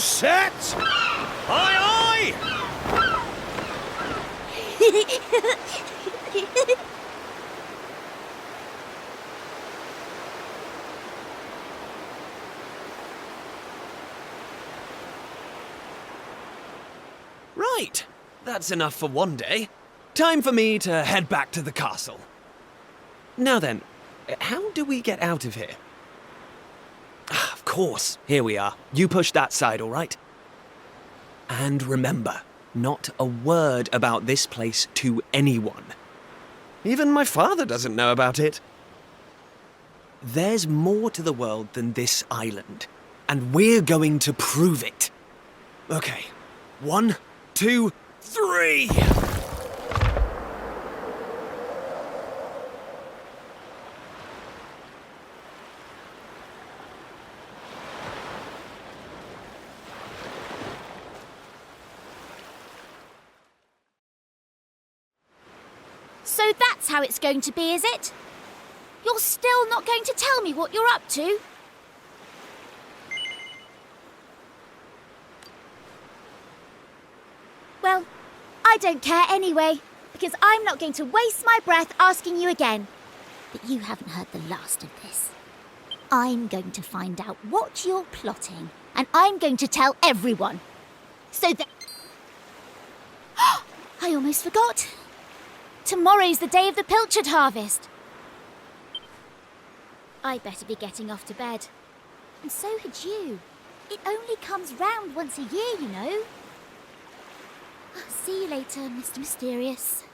set! Aye, aye! Right, that's enough for one day. Time for me to head back to the castle. Now then, how do we get out of here? Ah, of course, here we are. You push that side, all right? And remember, not a word about this place to anyone. Even my father doesn't know about it. There's more to the world than this island, and we're going to prove it. Okay, 1, 2, 3! So that's how it's going to be, is it? You're still not going to tell me what you're up to? Well, I don't care anyway, because I'm not going to waste my breath asking you again. But you haven't heard the last of this. I'm going to find out what you're plotting, and I'm going to tell everyone. So that... I almost forgot. Tomorrow's the day of the pilchard harvest. I'd better be getting off to bed. And so had you. It only comes round once a year, you know. See you later, Mr. Mysterious.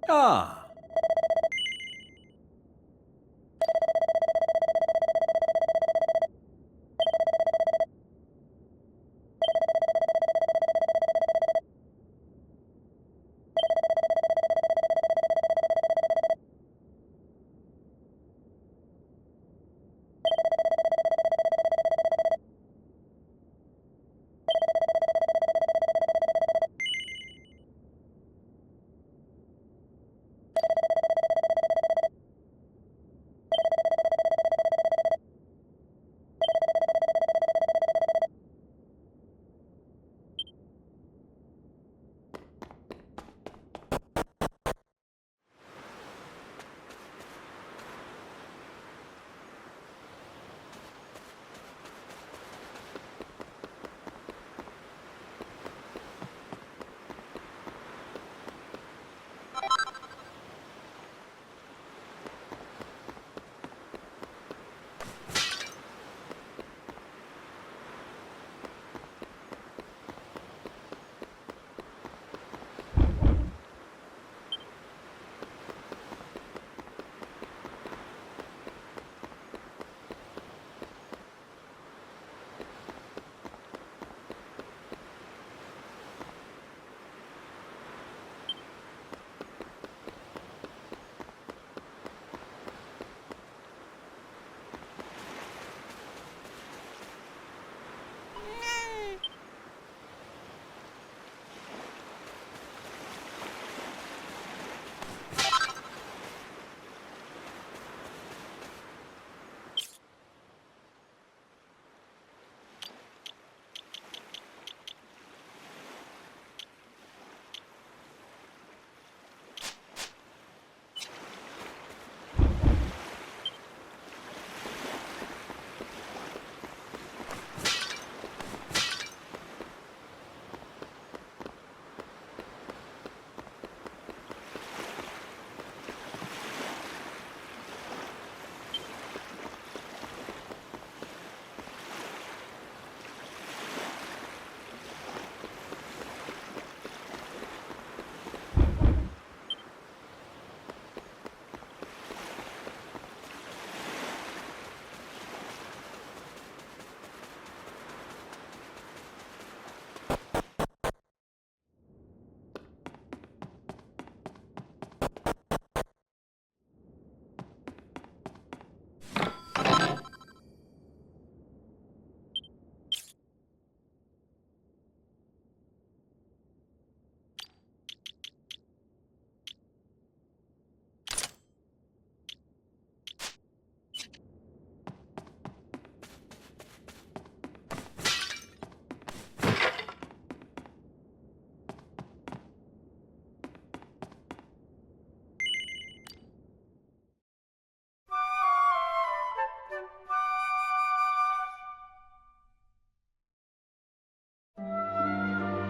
Ah.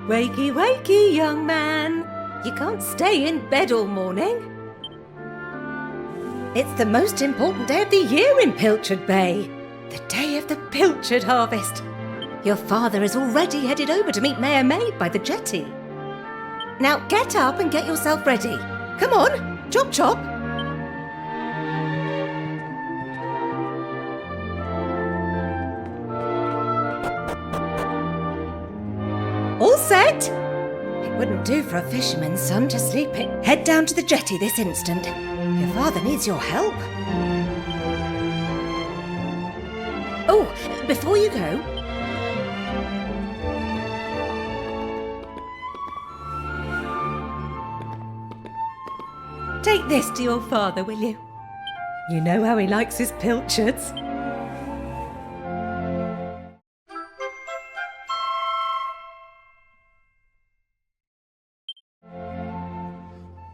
Wakey, wakey, young man. You can't stay in bed all morning. It's the most important day of the year in Pilchard Bay. The day of the pilchard harvest. Your father is already headed over to meet Mayor Maid by the jetty. Now get up and get yourself ready. Come on, chop chop. All set? It wouldn't do for a fisherman's son to sleep it. Head down to the jetty this instant. Your father needs your help. Oh, before you go... Take this to your father, will you? You know how he likes his pilchards.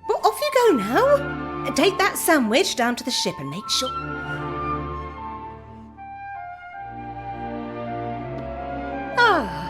Well, off you go now. Take that sandwich down to the ship and make sure... Ah.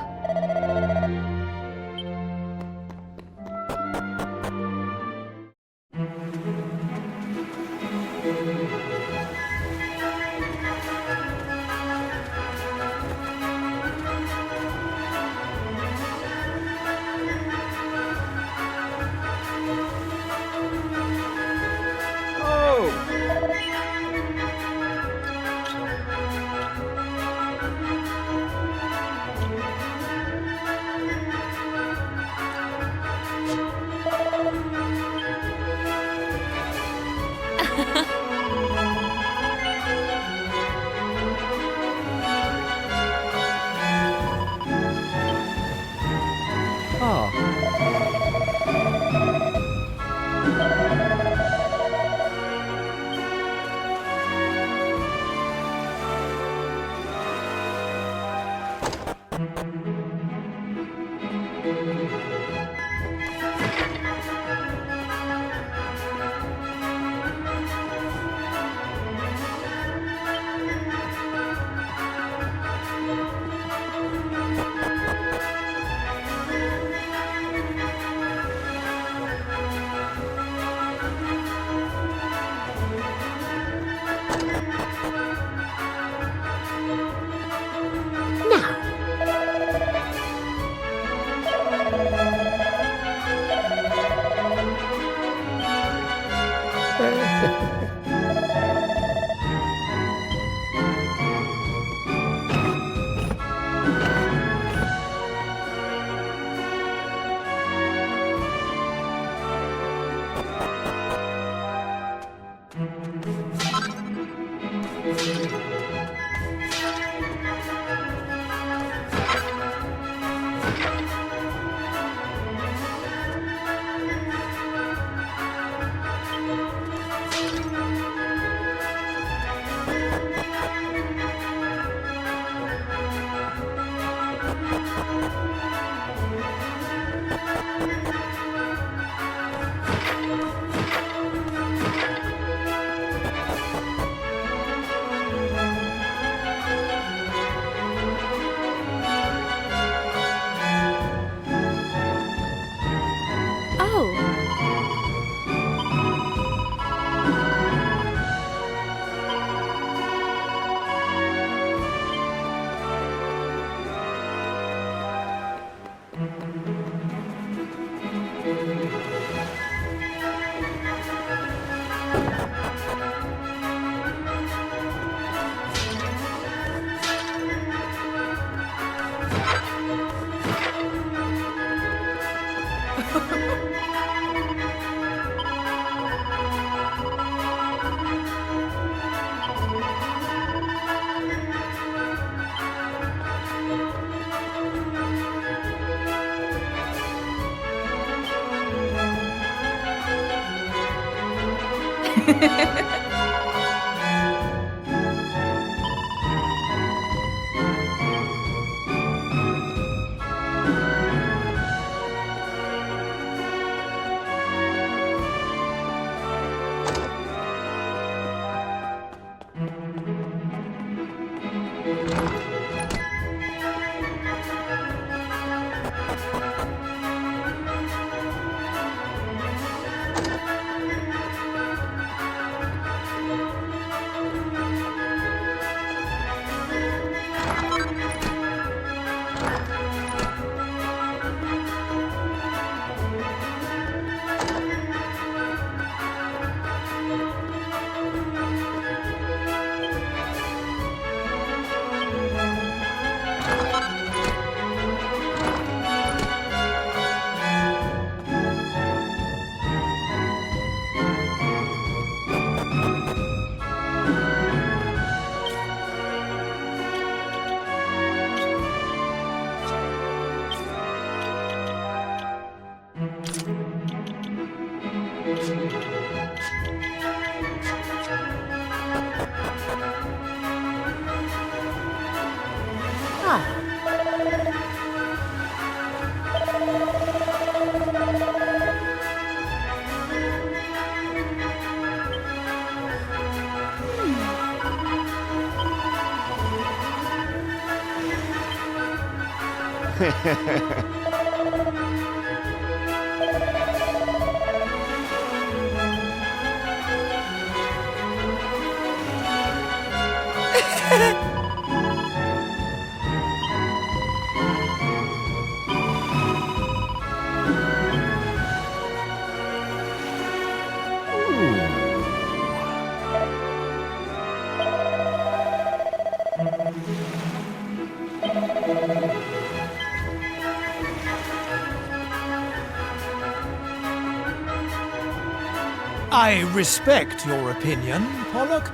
I respect your opinion, Pollock,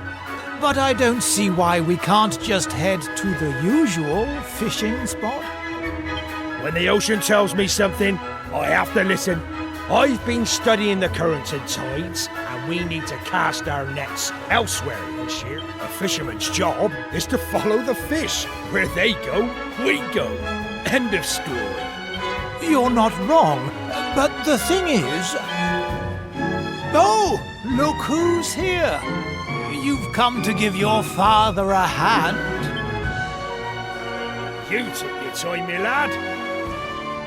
but I don't see why we can't just head to the usual fishing spot. When the ocean tells me something, I have to listen. I've been studying the currents and tides, and we need to cast our nets elsewhere this year. A fisherman's job is to follow the fish. Where they go, we go. End of story. You're not wrong, but the thing is... Oh, look who's here. You've come to give your father a hand. You took your time, my lad.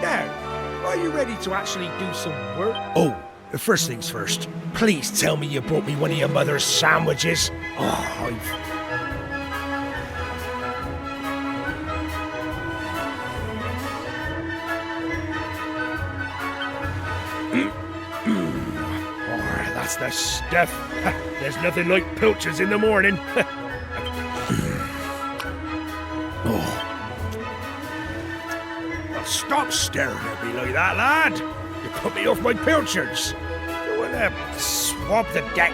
Now, are you ready to actually do some work? Oh, first things first. Please tell me you brought me one of your mother's sandwiches. Oh, that's the stuff. There's nothing like pilchards in the morning. Well, stop staring at me like that, lad. You put me off my pilchards. Go and swab the deck.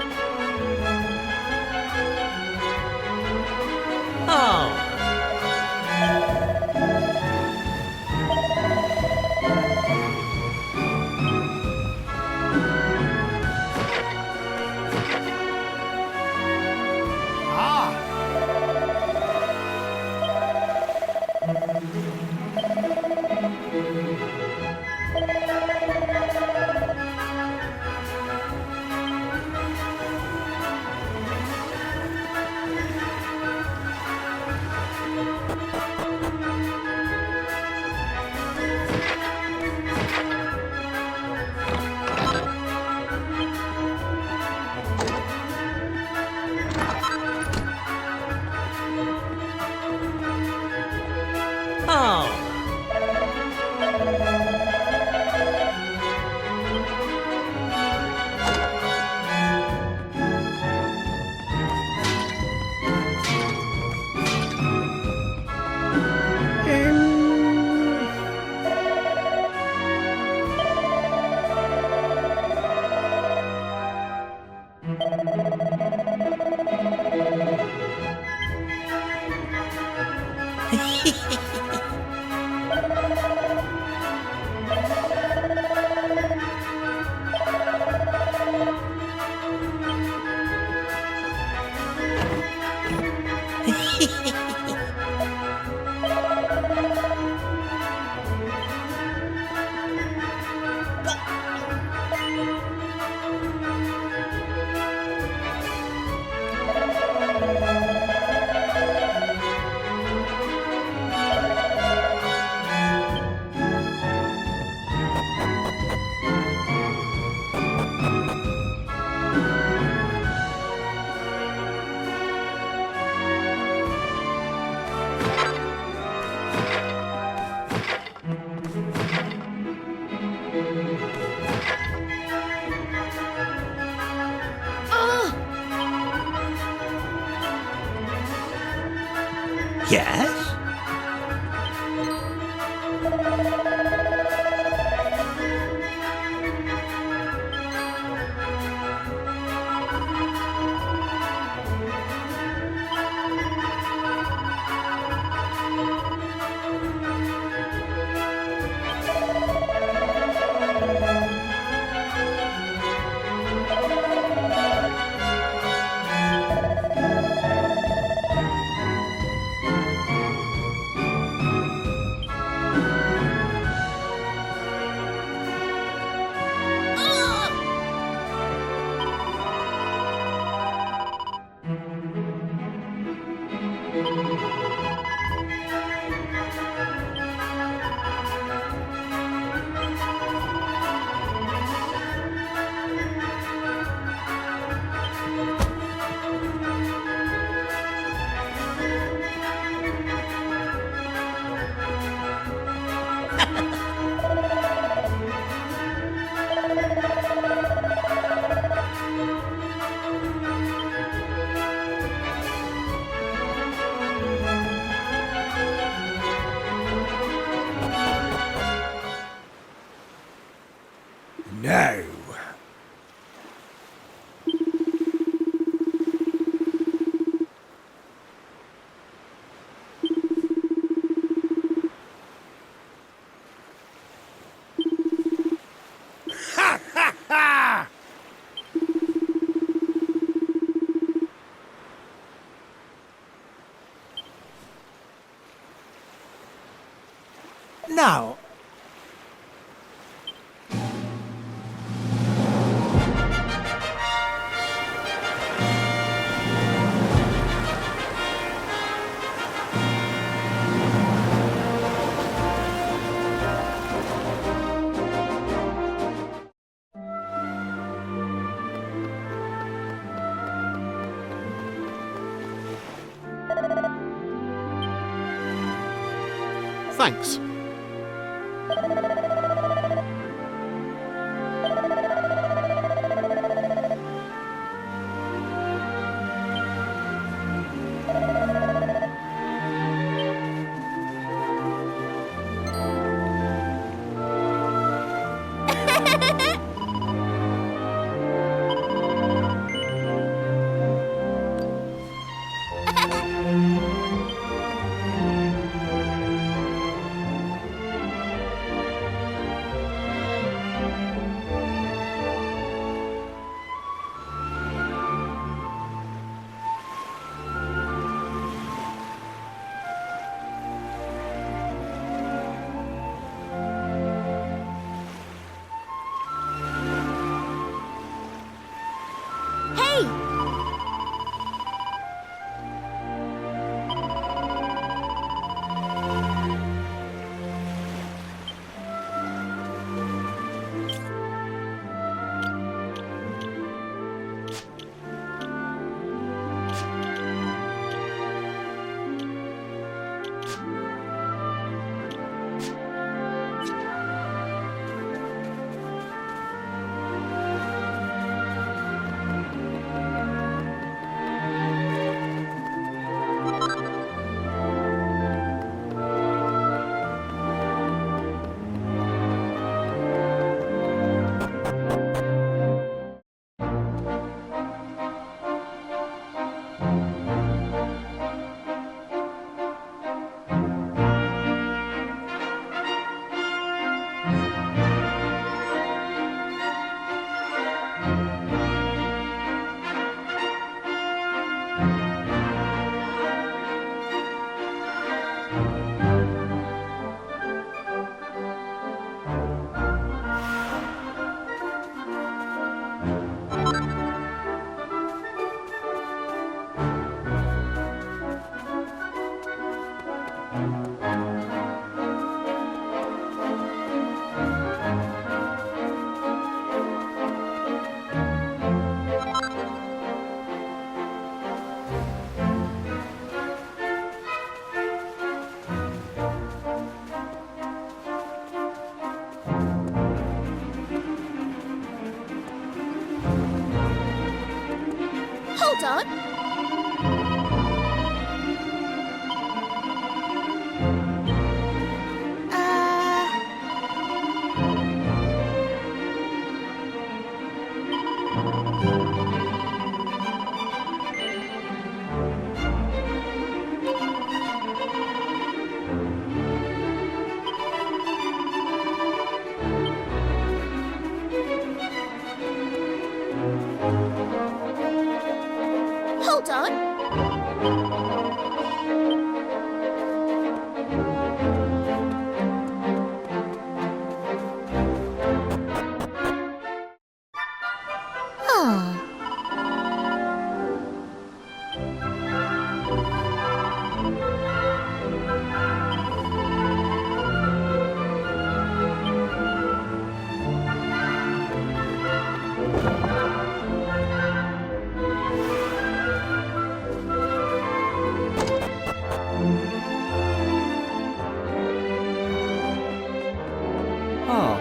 Oh. Yes? Now. Ha ha ha! Now, Thanks. Hey! Hold on. Hold on. Ah.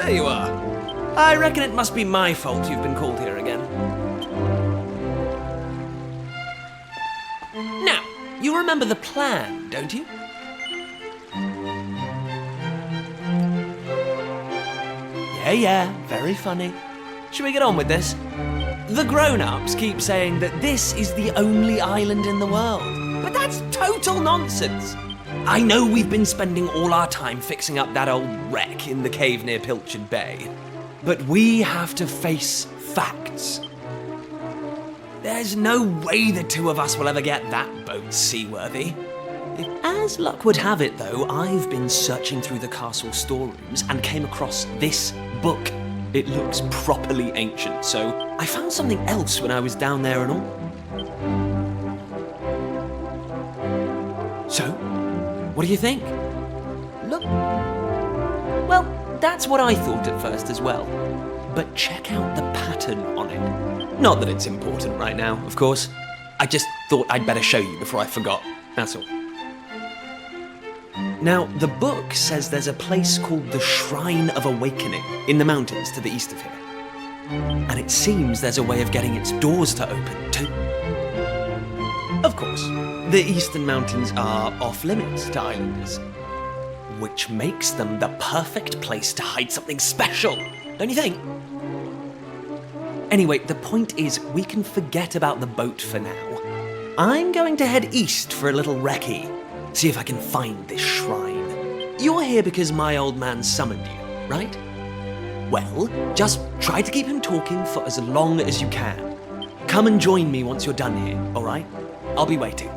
There you are. I reckon it must be my fault you've been called here again. Now, you remember the plan, don't you? Yeah, very funny. Should we get on with this? The grown-ups keep saying that this is the only island in the world, but that's total nonsense. I know we've been spending all our time fixing up that old wreck in the cave near Pilchard Bay, but we have to face facts. There's no way the two of us will ever get that boat seaworthy. As luck would have it, though, I've been searching through the castle storerooms and came across this book. It looks properly ancient, so I found something else when I was down there and all. So, what do you think? Look. Well, that's what I thought at first as well. But check out the pattern on it. Not that it's important right now, of course. I just thought I'd better show you before I forgot, that's all. Now, the book says there's a place called the Shrine of Awakening in the mountains to the east of here. And it seems there's a way of getting its doors to open, too. Of course, the eastern mountains are off-limits to islanders, which makes them the perfect place to hide something special, don't you think? Anyway, the point is, we can forget about the boat for now. I'm going to head east for a little recce, see if I can find this shrine. You're here because my old man summoned you, right? Well, just try to keep him talking for as long as you can. Come and join me once you're done here, all right? I'll be waiting.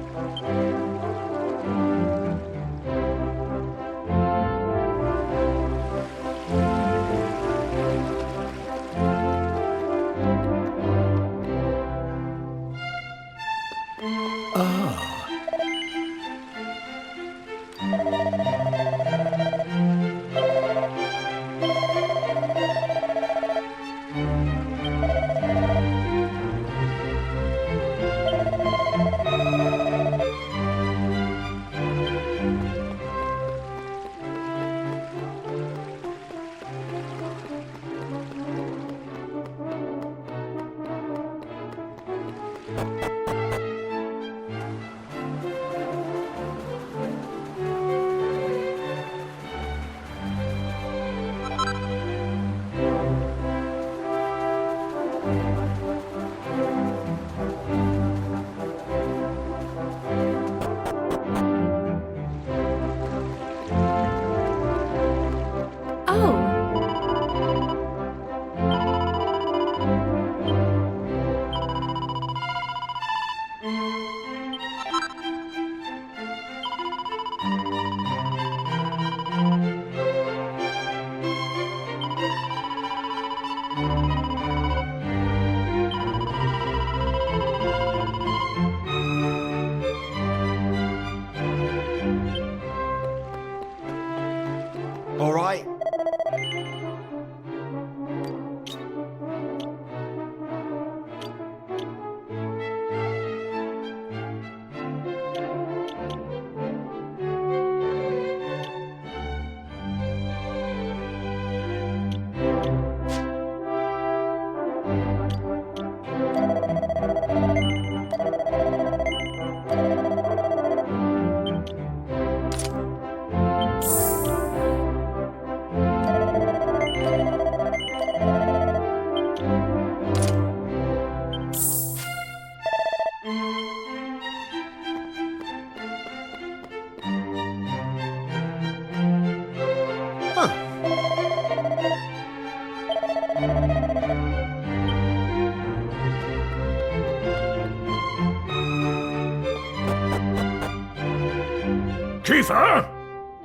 Kiefer!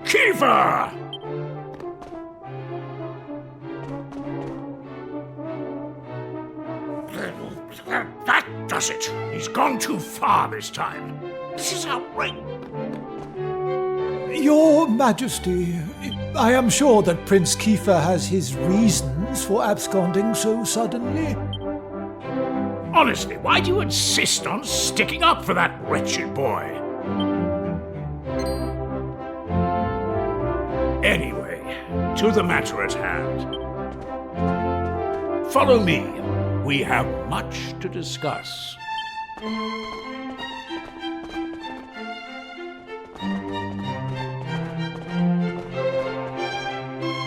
Kiefer! That does it. He's gone too far this time. This is outrageous. Your Majesty, I am sure that Prince Kiefer has his reasons for absconding so suddenly. Honestly, why do you insist on sticking up for that wretched boy? Anyway, to the matter at hand. Follow me. We have much to discuss.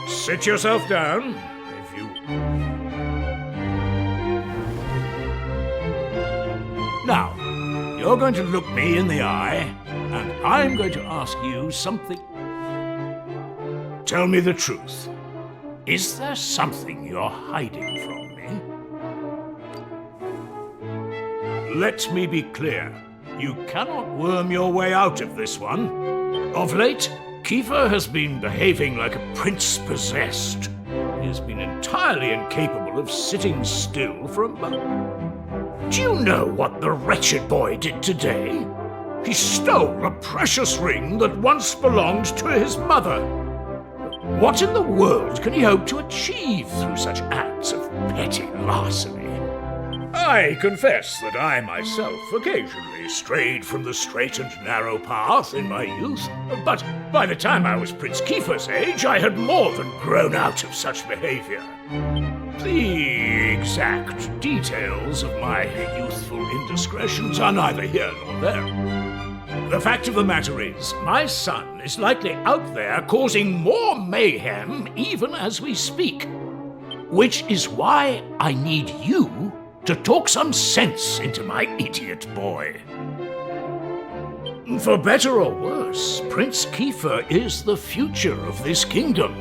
Sit yourself down, if you... Now, you're going to look me in the eye, and I'm going to ask you something. Tell me the truth. Is there something you're hiding from me? Let me be clear. You cannot worm your way out of this one. Of late, Kiefer has been behaving like a prince possessed. He has been entirely incapable of sitting still for a moment. Do you know what the wretched boy did today? He stole a precious ring that once belonged to his mother. What in the world can he hope to achieve through such acts of petty larceny? I confess that I myself occasionally strayed from the straight and narrow path in my youth, but by the time I was Prince Kiefer's age, I had more than grown out of such behavior. The exact details of my youthful indiscretions are neither here nor there. The fact of the matter is, my son is likely out there causing more mayhem even as we speak. Which is why I need you to talk some sense into my idiot boy. For better or worse, Prince Kiefer is the future of this kingdom.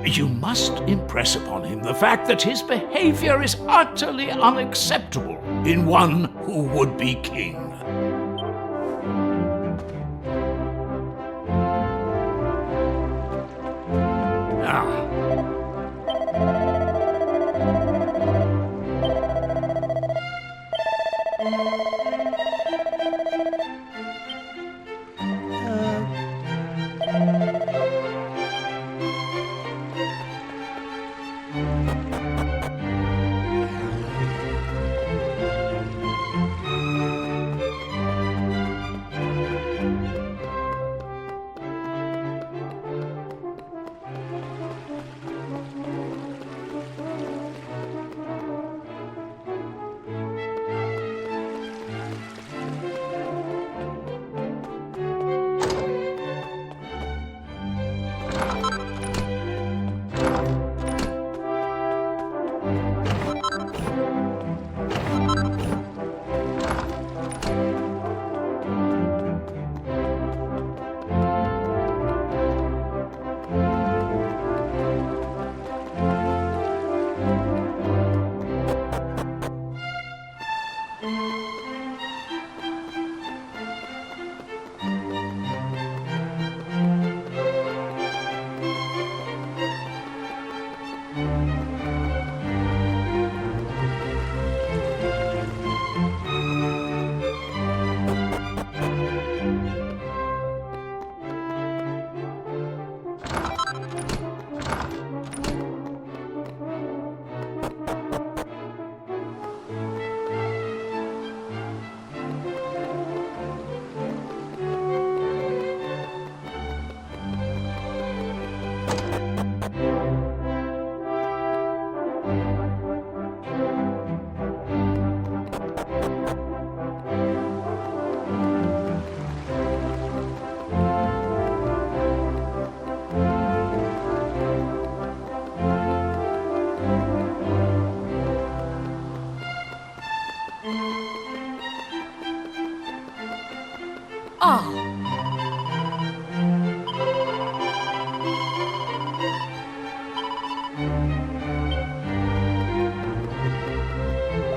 You must impress upon him the fact that his behavior is utterly unacceptable in one who would be king.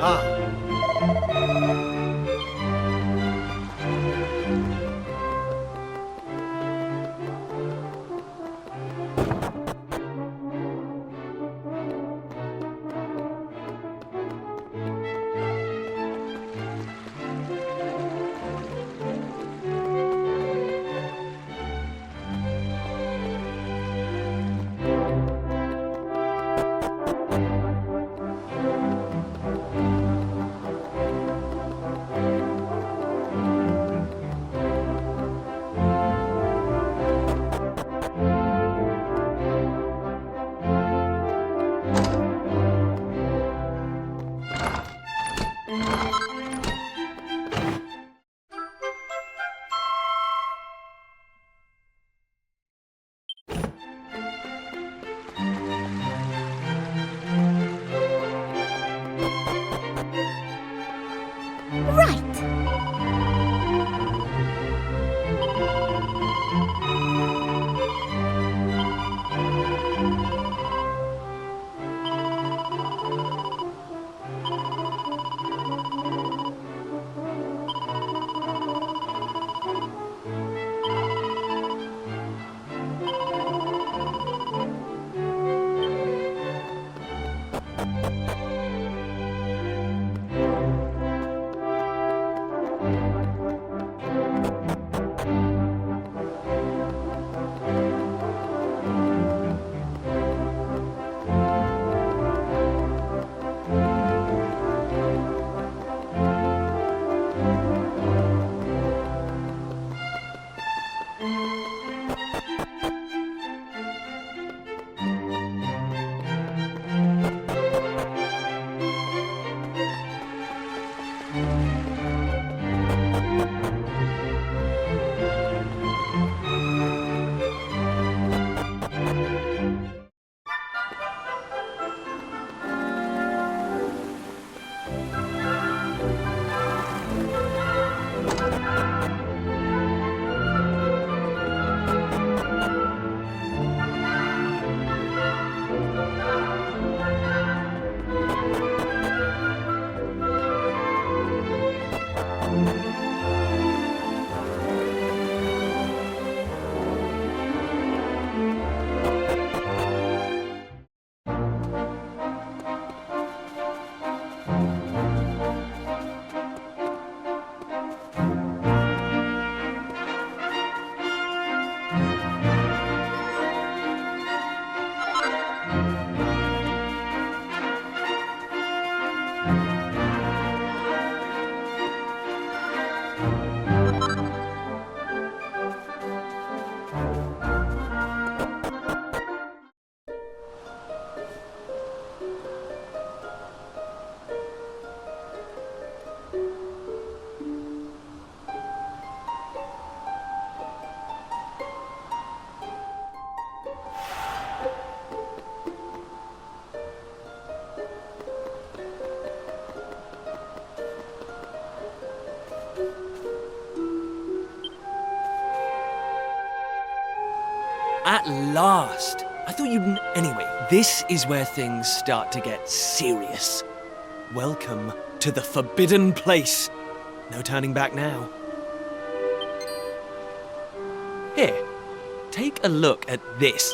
Ah. Right. At last! I thought you'd... Anyway, this is where things start to get serious. Welcome to the forbidden place. No turning back now. Here, take a look at this.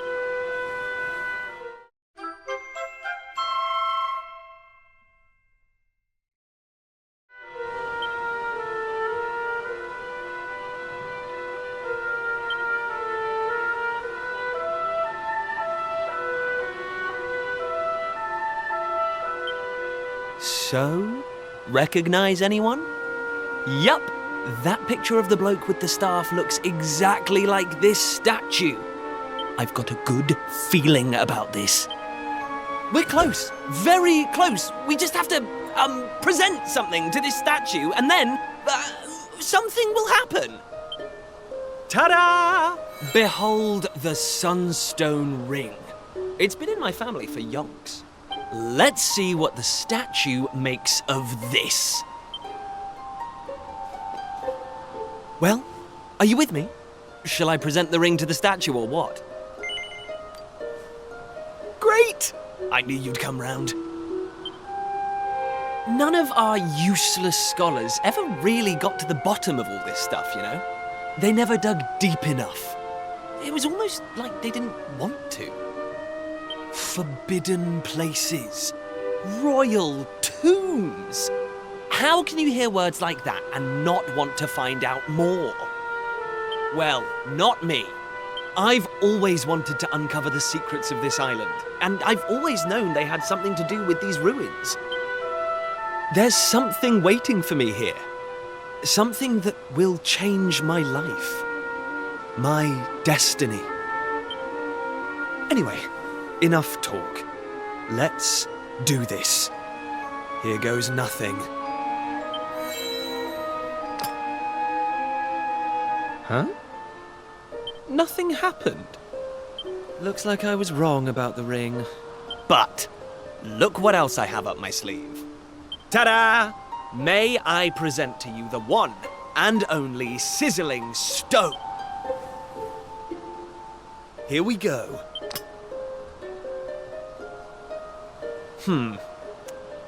So, recognize anyone? Yup, that picture of the bloke with the staff looks exactly like this statue. I've got a good feeling about this. We're close, very close. We just have to, present something to this statue and then, something will happen. Ta-da! Behold the Sunstone Ring. It's been in my family for yonks. Let's see what the statue makes of this. Well, are you with me? Shall I present the ring to the statue or what? Great! I knew you'd come round. None of our useless scholars ever really got to the bottom of all this stuff, you know? They never dug deep enough. It was almost like they didn't want to. Forbidden places. Royal tombs. How can you hear words like that and not want to find out more? Well, not me. I've always wanted to uncover the secrets of this island, and I've always known they had something to do with these ruins. There's something waiting for me here. Something that will change my life. My destiny. Anyway, enough talk. Let's do this. Here goes nothing. Huh? Nothing happened. Looks like I was wrong about the ring. But look what else I have up my sleeve. Ta-da! May I present to you the one and only sizzling stone. Here we go.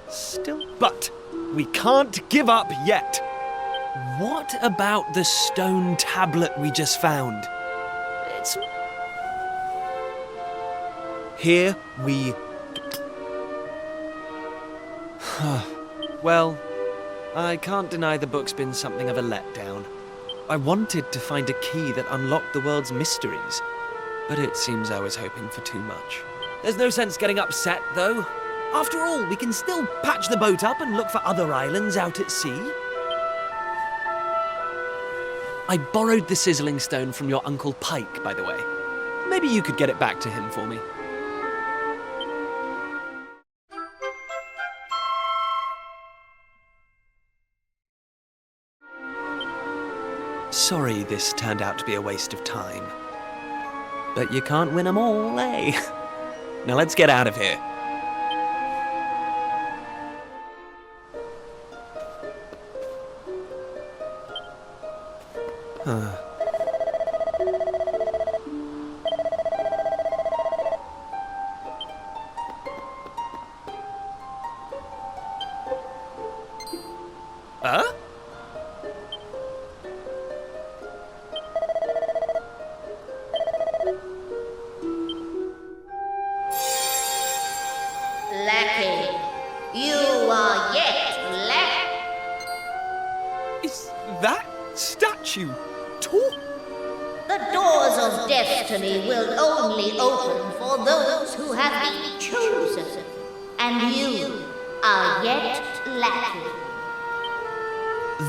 Still, but we can't give up yet. What about the stone tablet we just found? It's... Here we... Well, I can't deny the book's been something of a letdown. I wanted to find a key that unlocked the world's mysteries, but it seems I was hoping for too much. There's no sense getting upset, though. After all, we can still patch the boat up and look for other islands out at sea. I borrowed the sizzling stone from your Uncle Pike, by the way. Maybe you could get it back to him for me. Sorry this turned out to be a waste of time. But you can't win 'em all, eh? Now let's get out of here. Huh? Lackey, you are yet left. Is that statue tall? The doors of destiny will only open for those who have been chosen, and you are yet lacking.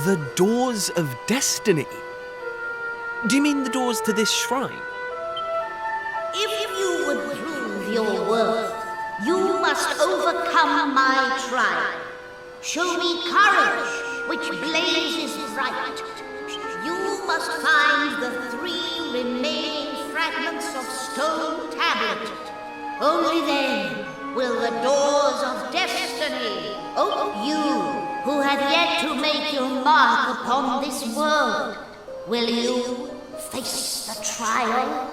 The doors of destiny? Do you mean the doors to this shrine? If you would prove your worth, you must overcome my trial. Show me courage, which blazes bright. You must find the 3 remaining fragments of stone tablet. Only then will the doors of destiny open. You who have yet to make your mark upon this world, will you face the trial?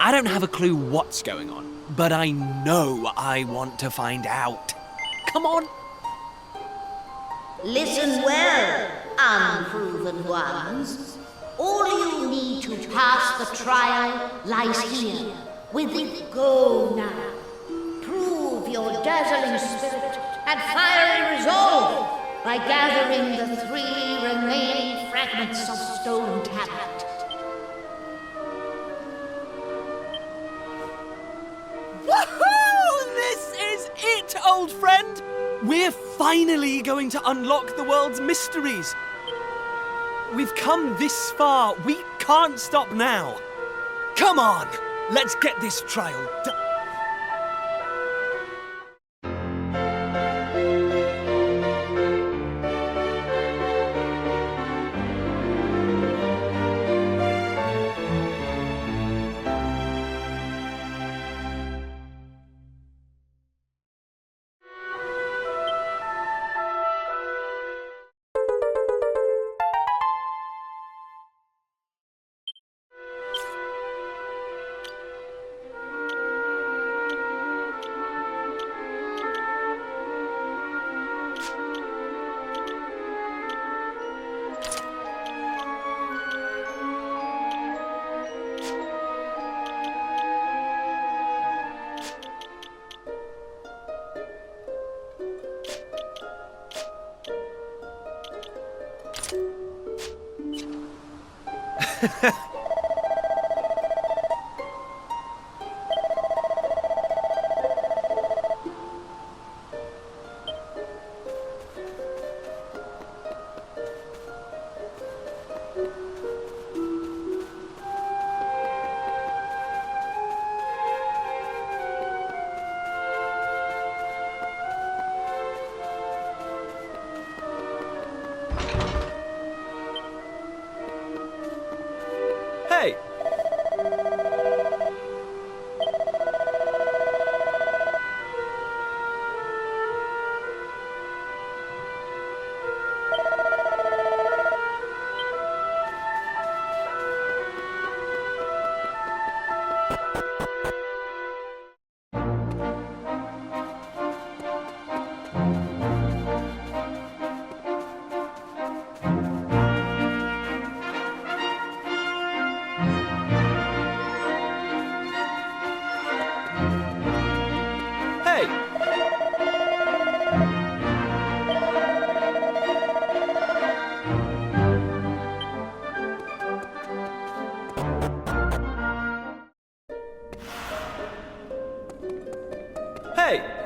I don't have a clue what's going on, but I know I want to find out. Come on. Listen well, unproven ones. All you need to pass the trial lies here. Within. Go now. Prove your dazzling spirit and fiery resolve by gathering the 3 remaining fragments of stone tablet. Woohoo! This is it, old friend! We're finally going to unlock the world's mysteries. We've come this far. We can't stop now. Come on, let's get this trial done. Hey! Hey! Hey!